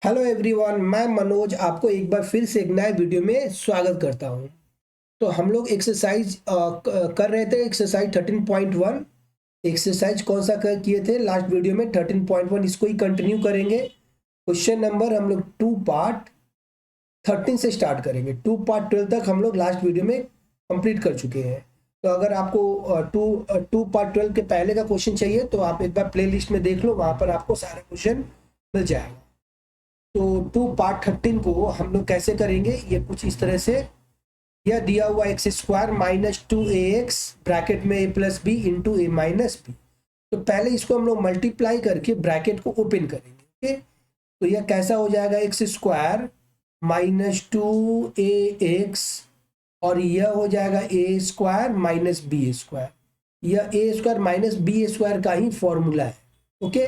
Hello everyone, मैं मनोज आपको एक बार फिर से एक नए वीडियो में स्वागत करता हूं। तो हम लोग एक्सरसाइज कर रहे थे। एक्सरसाइज 13.1 एक्सरसाइज कौन सा किए थे लास्ट वीडियो में? 13.1 इसको ही कंटिन्यू करेंगे। क्वेश्चन नंबर हम लोग 2 पार्ट 13 से स्टार्ट करेंगे। 2 पार्ट 12 तक हम लोग लास्ट वीडियो में कंप्लीट कर चुके हैं। तो अगर आपको टू पार्ट 12 के पहले का क्वेश्चन चाहिए तो आप एक बार प्ले लिस्ट में देख लो, वहां पर आपको सारा क्वेश्चन मिल जाएगा। तो 2 पार्ट 13 को हम लोग कैसे करेंगे, ये कुछ इस तरह से। यह दिया हुआ x square minus 2ax bracket में a plus b into a minus b. तो पहले इसको हम लोग मल्टीप्लाई करके ब्रैकेट को ओपन करेंगे। ओके, तो यह कैसा हो जाएगा? एक्स स्क्वायर माइनस 2ax और यह हो जाएगा ए स्क्वायर माइनस बी स्क्वायर। यह ए स्क्वायर माइनस बी स्क्वायर का ही फॉर्मूला है। ओके,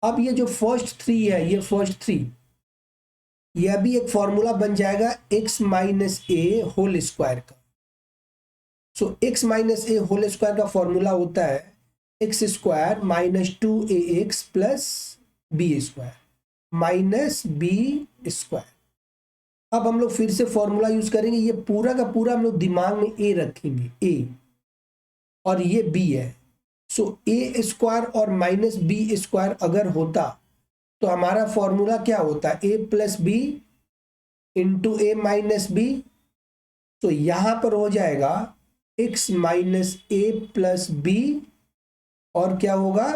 अब ये जो फर्स्ट थ्री है, ये फर्स्ट थ्री, यह भी एक फॉर्मूला बन जाएगा x minus a whole square का। So x minus a whole square का फॉर्मूला होता है x square minus 2ax plus B square minus B square. अब हम लोग फिर से फॉर्मूला यूज करेंगे। ये पूरा का पूरा हम लोग दिमाग में a रखेंगे, a और ये b है। सो ए स्क्वायर और माइनस बी स्क्वायर अगर होता तो हमारा फॉर्मूला क्या होता? a plus b into a minus b. तो यहां पर हो जाएगा x minus a plus b और क्या होगा?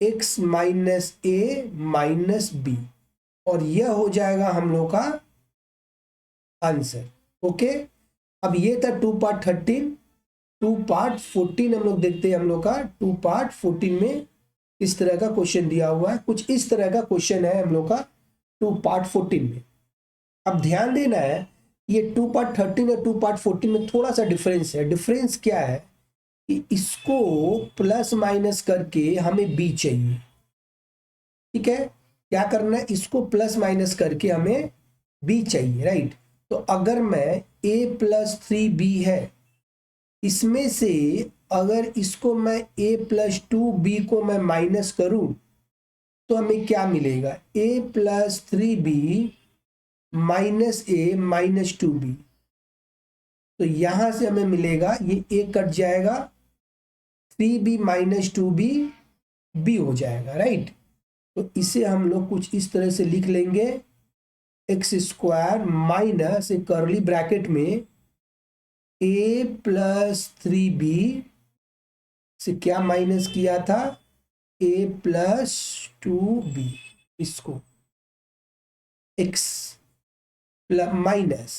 x minus a minus b, और यह हो जाएगा हम लोग का आंसर। ओके, अब ये था 2 पार्ट 13। 2 पार्ट 14 हम लोग देखते हैं। हम लोग का 2 पार्ट 14 में इस तरह का क्वेश्चन दिया हुआ है, कुछ इस तरह का क्वेश्चन है हम लोग का 2 पार्ट 14 में। अब ध्यान देना है, ये 2 पार्ट 13 और 2 पार्ट 14 में थोड़ा सा डिफरेंस है। डिफरेंस क्या है कि इसको प्लस माइनस करके हमें बी चाहिए। ठीक है, क्या करना है? इसको प्लस माइनस करके हमें बी चाहिए, राइट? तो अगर मैं a प्लस 3b है, इसमें से अगर इसको मैं a प्लस 2b को मैं माइनस करूं तो हमें क्या मिलेगा? a plus 3b minus a minus 2b। तो यहां से हमें मिलेगा, ये a कट जाएगा, 3b माइनस 2b b हो जाएगा, राइट? तो इसे हम लोग कुछ इस तरह से लिख लेंगे, एक्स स्क्वायर माइनस एक कर्ली ब्रैकेट में a प्लस 3b से क्या माइनस किया था? a plus 2b। इसको x plus minus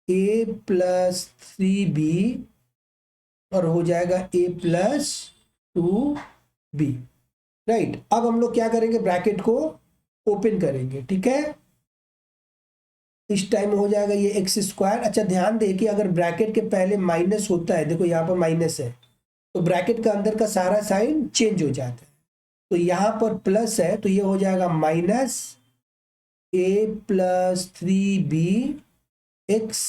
a plus 3b और हो जाएगा a प्लस 2b, राइट? अब हम लोग क्या करेंगे? ब्रैकेट को ओपन करेंगे। ठीक है, इस टाइम हो जाएगा ये एक्स स्क्वायर। अच्छा, ध्यान दे कि अगर ब्रैकेट के पहले माइनस होता है, देखो यहाँ पर माइनस है, तो ब्रैकेट का अंदर का सारा साइन चेंज हो जाता है। तो यहाँ पर प्लस है तो ये हो जाएगा minus a plus 3b x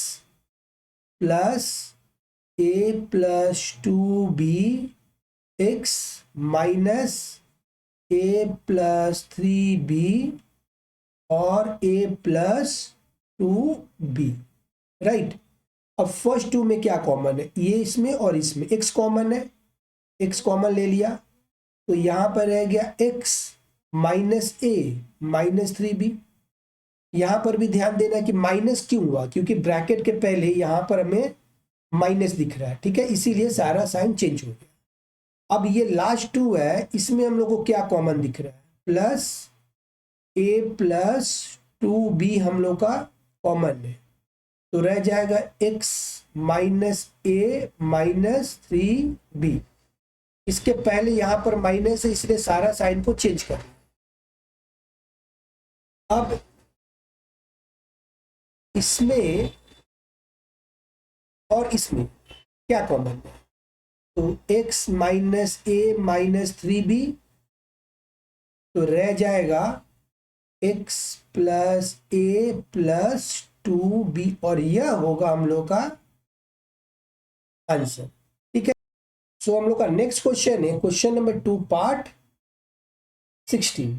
plus A plus 2b x minus a plus 3b और a प्लस 2b, राइट? अब फर्स्ट टू में क्या कॉमन है? ये इसमें और इसमें x कॉमन है, x कॉमन ले लिया तो यहां पर रह गया x minus a minus 3b। यहां पर भी ध्यान देना कि माइनस क्यों हुआ, क्योंकि ब्रैकेट के पहले यहां पर हमें माइनस दिख रहा है। ठीक है, इसीलिए सारा साइन चेंज हो गया। अब ये लास्ट टू है, इसमें हम लोग को क्या कॉमन दिख रहा है? प्लस ए प्लस 2b हम लोग का कॉमन है, तो रह जाएगा x minus a minus 3b। इसके पहले यहां पर माइनस है, इसलिए सारा साइन को चेंज कर। अब इसमें और इसमें क्या कॉमन है? तो x minus a minus 3b, तो रह जाएगा x प्लस ए प्लस 2b और यह होगा हम लोग का आंसर। ठीक है, सो हम लोग का नेक्स्ट क्वेश्चन है क्वेश्चन नंबर 2 पार्ट 16।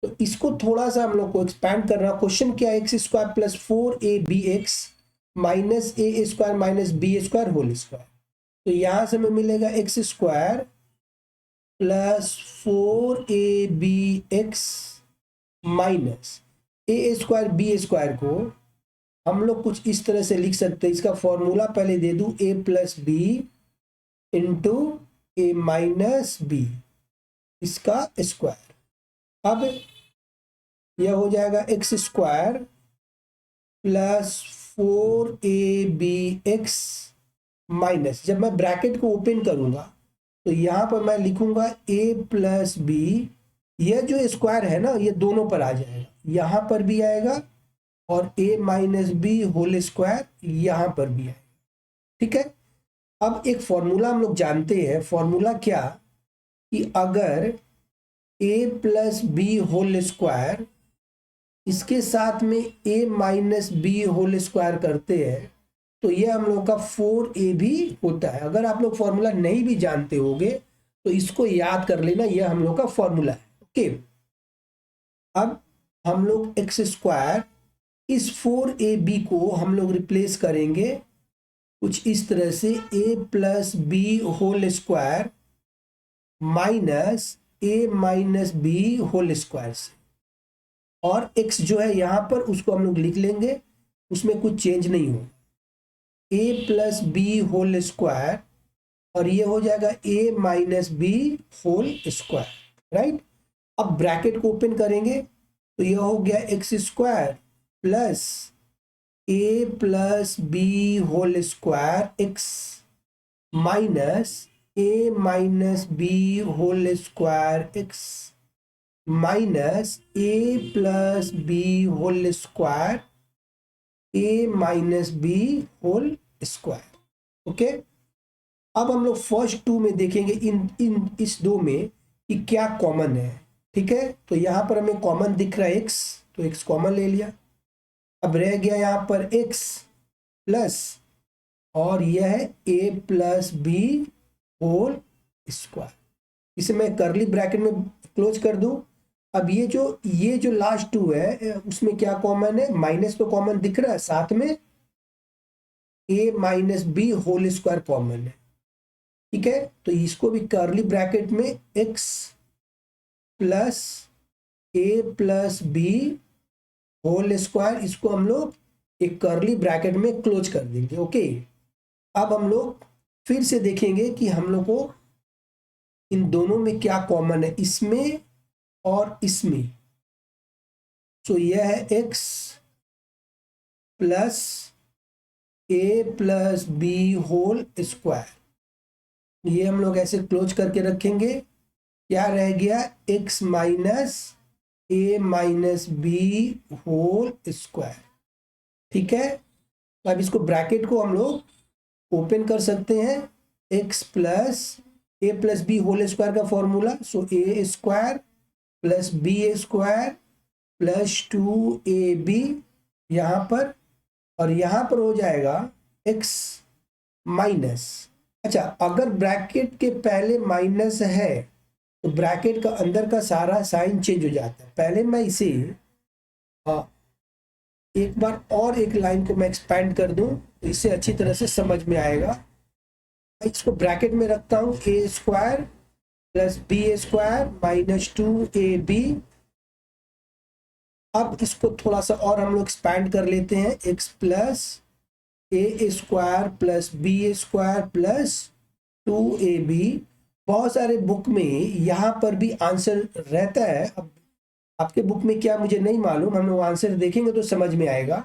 तो इसको थोड़ा सा हम लोग को एक्सपैंड करना। क्वेश्चन क्या है, x square plus 4ab(x) minus A square minus B square whole square. तो यहां से हमें मिलेगा X square plus 4ab(x) minus A square B square को हम लोग कुछ इस तरह से लिख सकते हैं। इसका फॉर्मूला पहले दे दूं, a plus b into a minus b, इसका स्क्वायर। अब यह हो जाएगा x square plus 4ab(x) minus, जब मैं ब्रैकेट को ओपन करूंगा तो यहां पर मैं लिखूंगा a प्लस बी, यह जो स्क्वायर है ना ये दोनों पर आ जाएगा, यहां पर भी आएगा और a minus b whole square यहां पर भी आएगा। ठीक है, अब एक फॉर्मूला हम लोग जानते हैं। फॉर्मूला क्या, कि अगर a plus B whole square इसके साथ में a minus b whole square करते हैं तो ये हम लोग का 4a भी होता है। अगर आप लोग फॉर्मूला नहीं भी जानते होगे तो इसको याद कर लेना, यह हम लोग का फॉर्मूला है। ओके, अब हम लोग एक्स स्क्वायर इस 4ab को हम लोग रिप्लेस करेंगे कुछ इस तरह से, a plus B whole square minus a minus b whole square से, और x जो है यहाँ पर उसको हम लोग लिख लेंगे, उसमें कुछ चेंज नहीं हो, a plus B whole square और ये हो जाएगा a minus b whole square. Right, अब ब्रैकेट को ओपन करेंगे तो यह हो गया x square plus a plus B whole square x minus a minus b whole square x minus a plus B whole square a minus b whole square. Okay, अब हम लोग फर्स्ट टू में देखेंगे इस दो में कि क्या कॉमन है। ठीक है, तो यहाँ पर हमें कॉमन दिख रहा है x, तो x कॉमन ले लिया। अब रह गया यहाँ पर x प्लस और यह है a plus B whole square, इसे मैं करली ब्रैकेट में क्लोज कर दूं। अब ये जो लास्ट टू है उसमें क्या कॉमन है, माइनस तो कॉमन दिख रहा है, साथ में a minus b whole square common है। ठीक है, तो इसको भी करली ब्रैकेट में x plus a plus B whole square, इसको हम लोग एक करली ब्रैकेट में क्लोज कर देंगे। ओके, अब हम लोग फिर से देखेंगे कि हम लोग को इन दोनों में क्या कॉमन है, इसमें और इसमें। तो यह है x plus a plus B whole square, ये हम लोग ऐसे क्लोज करके रखेंगे। क्या रह गया, x minus a minus b whole square. ठीक है, तो अब इसको ब्रैकेट को हम लोग ओपन कर सकते हैं, x plus a plus B whole square का formula, so a square plus B square plus 2ab यहाँ पर, और यहाँ पर हो जाएगा x माइनस, अच्छा अगर ब्रैकेट के पहले माइनस है तो ब्रैकेट का अंदर का सारा साइन चेंज हो जाता है। पहले मैं इसे एक बार और एक लाइन को मैं एक्सपैंड कर दूं तो इससे अच्छी तरह से समझ में आएगा। मैं इसको ब्रैकेट में रखता हूं, a square plus B square minus 2ab। अब इसको थोड़ा सा और हम लोग एक्सपैंड कर लेते हैं, x plus a square plus B square plus 2ab। बहुत सारे बुक में यहाँ पर भी आंसर रहता है, अब आपके बुक में क्या मुझे नहीं मालूम, हम लोग आंसर देखेंगे तो समझ में आएगा।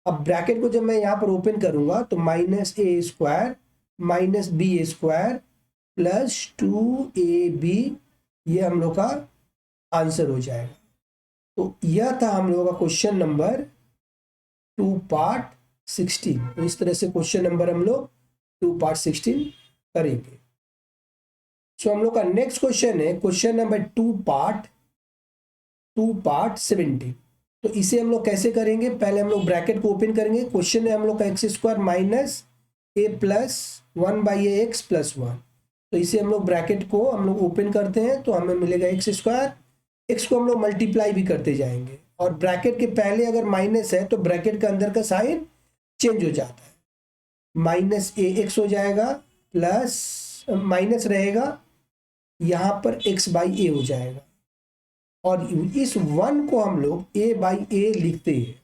अब ब्रैकेट को जब मैं यहाँ पर ओपन करूंगा तो minus a square minus B square plus 2ab, ये हम लोग का आंसर हो जाएगा। तो यह था हम लोगों का क्वेश्चन नंबर 2 पार्ट 16। तो इस तरह से क्वेश्चन नंबर हम लोग 2 पार्ट 16 करेंगे। सो हम लोग का नेक्स्ट क्वेश्चन है क्वेश्चन नंबर 2 पार्ट 17। तो इसे हम लोग कैसे करेंगे, पहले हम लोग ब्रैकेट को ओपन करेंगे। क्वेश्चन है हम लोग का x square minus a plus 1/x plus 1। तो इसे हम लोग ब्रैकेट को हम लोग ओपन करते हैं तो हमें मिलेगा एक्स स्क्वायर x को हम लोग मल्टीप्लाई भी करते जाएंगे, और ब्रैकेट के पहले अगर माइनस है तो ब्रैकेट के अंदर का साइन चेंज हो जाता है, माइनस ए एक्स हो जाएगा, प्लस माइनस रहेगा, यहाँ पर x बाई ए हो जाएगा, और इस 1 को हम लोग a बाई ए लिखते हैं,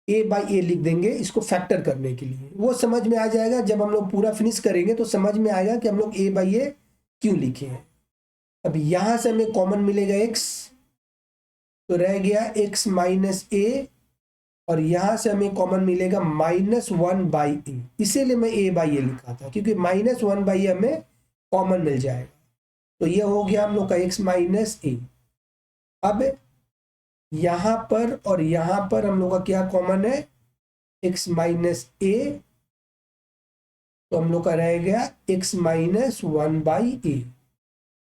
a बाई ए लिख देंगे इसको फैक्टर करने के लिए। वो समझ में आ जाएगा जब हम लोग पूरा फिनिश करेंगे तो समझ में आएगा कि हम लोग a बाई ए क्यों लिखे हैं। अब यहाँ से हमें कॉमन मिलेगा x, तो रह गया x माइनस ए, और यहाँ से हमें कॉमन मिलेगा -1 बाई ए, इसीलिए मैं a बाई ए लिखा था क्योंकि -1 बाई ए हमें कॉमन मिल जाएगा। तो ये हो गया हम लोग का x माइनस ए। अब यहाँ पर और यहाँ पर हम लोग का क्या कॉमन है, x माइनस ए, तो हम लोग का रह गया x माइनस 1 बाई ए।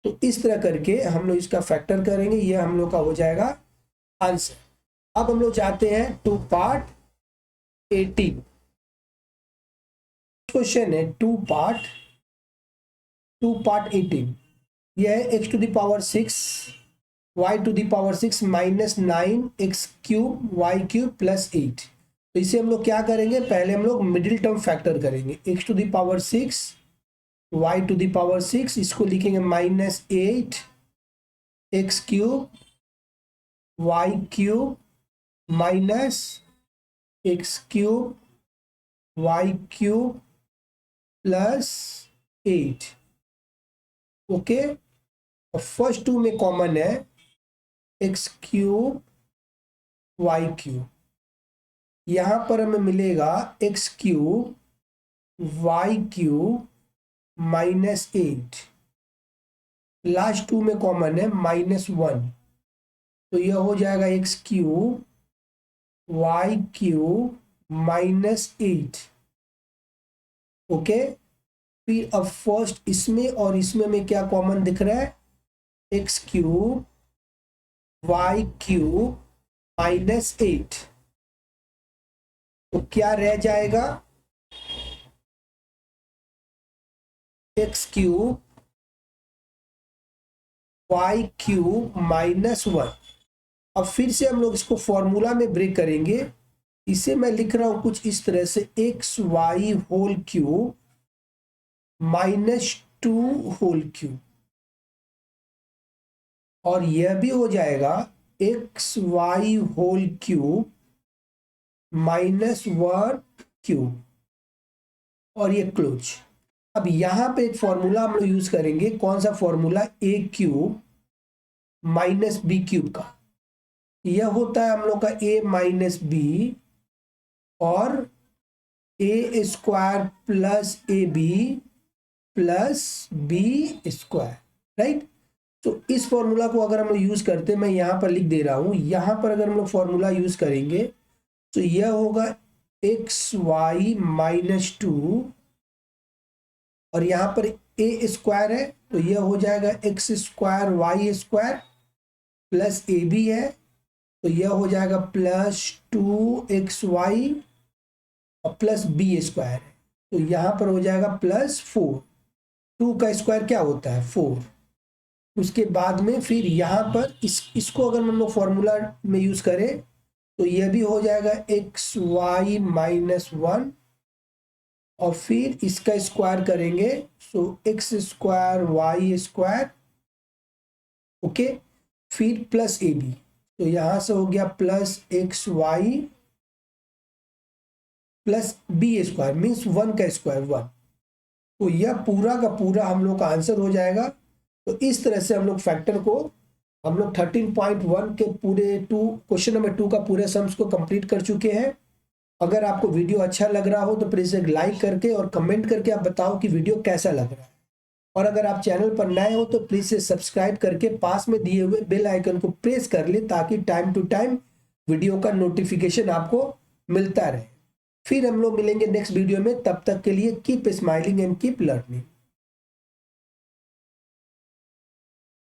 तो इस तरह करके हम लोग इसका फैक्टर करेंगे, ये हम लोग का हो जाएगा आंसर। अब हम लोग जाते हैं टू पार्ट 18। क्वेश्चन है टू पार्ट 18। यह है x to the power 6 y to the power 6 minus 9 x cube y cube plus 8। तो इसे हम लोग क्या करेंगे, पहले हम लोग मिडिल टर्म फैक्टर करेंगे, x to the power 6 y to the power 6, इसको लिखेंगे -8 x cube y cube minus x cube y cube plus 8। Okay, और फर्स्ट टू में कॉमन है x क्यूब वाई क्यूब, यहाँ पर हमें मिलेगा x cube y cube minus 8, last two में कॉमन है -1, तो यह हो जाएगा x cube y cube minus 8। Okay, फिर अब फर्स्ट इसमें और इसमें में क्या कॉमन दिख रहा है, x cube y cube minus 8, तो क्या रह जाएगा, x क्यूब वाई क्यूब -1। अब फिर से हम लोग इसको फॉर्मूला में ब्रेक करेंगे, इसे मैं लिख रहा हूं कुछ इस तरह से, x y whole cube -2 whole cube, और यह भी हो जाएगा x y whole cube -1 cube, और ये क्लोज। अब यहां पे एक फॉर्मूला हम लोग यूज करेंगे, कौन सा formula, a cube minus b cube का। यह होता है हम लोग का a माइनस बी और a square plus A b plus B square, right. तो इस फॉर्मूला को अगर हम लोग यूज करते, मैं यहां पर लिख दे रहा हूं, यहां पर अगर हम लोग फॉर्मूला यूज करेंगे तो यह होगा एक्स वाई -2, और यहाँ पर ए स्क्वायर है तो यह हो जाएगा x square Y square plus ए बी है, तो यह हो जाएगा +2xy और प्लस बी स्क्वायर है, तो यहाँ पर हो जाएगा +4। 2 का स्क्वायर क्या होता है, 4। उसके बाद में फिर यहाँ पर इसको अगर हम लोग फॉर्मूला में यूज करें तो यह भी हो जाएगा xy -1, और फिर इसका स्क्वायर करेंगे so X square Y square, okay, फिर प्लस ए बी, तो यहां से हो गया +xy plus B square means 1 का स्क्वायर 1। तो यह पूरा का पूरा हम लोग का आंसर हो जाएगा। तो इस तरह से हम लोग फैक्टर को हम लोग 13.1 के पूरे क्वेश्चन नंबर 2 का पूरे सम्स को कंप्लीट कर चुके हैं। अगर आपको वीडियो अच्छा लग रहा हो तो प्लीज़ एक लाइक करके और कमेंट करके आप बताओ कि वीडियो कैसा लग रहा है, और अगर आप चैनल पर नए हो तो प्लीज़ से सब्सक्राइब करके पास में दिए हुए बेल आइकन को प्रेस कर ले, ताकि टाइम टू टाइम वीडियो का नोटिफिकेशन आपको मिलता रहे। फिर हम लोग मिलेंगे नेक्स्ट वीडियो में, तब तक के लिए keep smiling and keep learning.